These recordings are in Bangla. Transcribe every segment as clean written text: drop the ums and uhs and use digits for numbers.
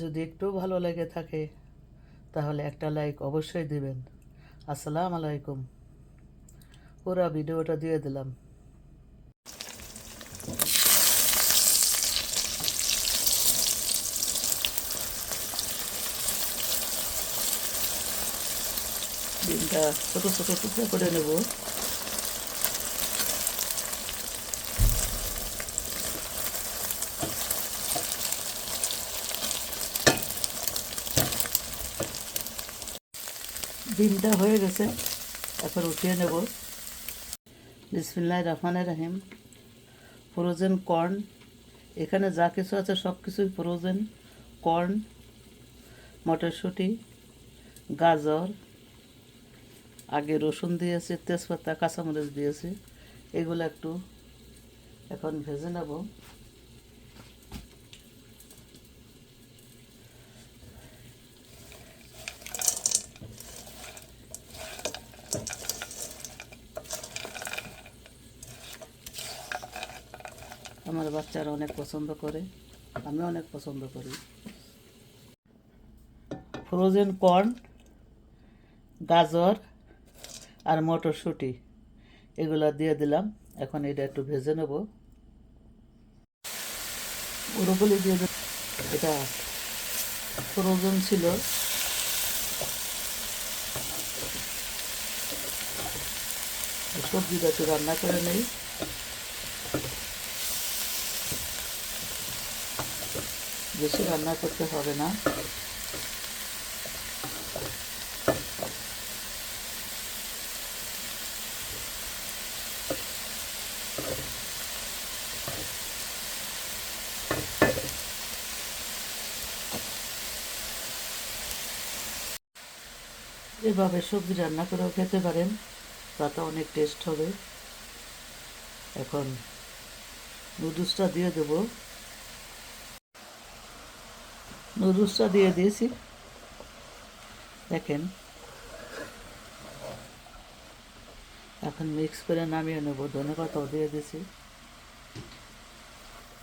যদি একটু ভালো লেগে থাকে তাহলে একটা লাইক অবশ্যই দিবেন। আসসালামু আলাইকুম। পুরো ভিডিওটা দিয়ে দিলাম। ডিমটা ছোটো ছোটো টুকরো করে নেব। ডিমটা হয়ে গেছে, এখন উঠিয়ে নেব। বিসমিল্লাহির রহমানির রহিম। ফ্রোজেন কর্ন, এখানে যা কিছু আছে সব কিছুই ফ্রোজেন কর্ন, মটরশুঁটি, গাজর, আগে রসুন দিয়েছি, তেজপাতা, কাঁচামরিচ দিয়েছি। এগুলো একটু এখন ভেজে নেব। আমার বাচ্চারা অনেক পছন্দ করে, আমি অনেক পছন্দ করি। ফ্রোজেন কর্ন, গাজর আর মটরশুঁটি এগুলো দিয়ে দিলাম। এখন এটা একটু ভেজে নেব। ব্রোকলি দিয়ে দেব। এটা ফ্রোজেন ছিল, সবজিটা একটু রান্না করে নেই। বেশি রান্না করতে হবে না। এভাবে সবজি রান্না করেও খেতে পারেন, তাতে অনেক টেস্ট হবে। এখন নুডলসটা দিয়ে দেব। নুডলসটা দিয়ে দিয়েছি, দেখেন। এখন মিক্স করে নামিয়ে নেব। ধনেপাতাও দিয়ে দিয়েছি।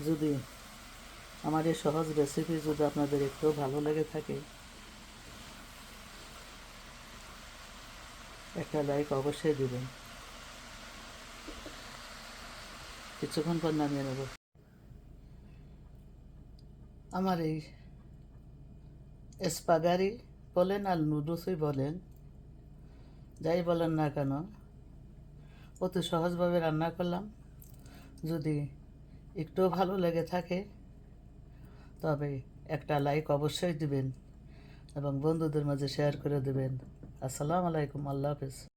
যদি আমার এই সহজ রেসিপি যদি আপনাদের একটু ভালো লেগে থাকে, একটা লাইক অবশ্যই দিবেন। কিছুক্ষণ পর নামিয়ে নেব। আমার এই স্পাগারি বলেন আর নুডলসই বলেন, যাই বলেন না কেন, অতি সহজভাবে রান্না করলাম। যদি একটু ভালো লেগে থাকে তবে একটা লাইক অবশ্যই দিবেন এবং বন্ধুদের মাঝে শেয়ার করে দেবেন। আসসালামু আলাইকুম। আল্লাহ হাফেজ।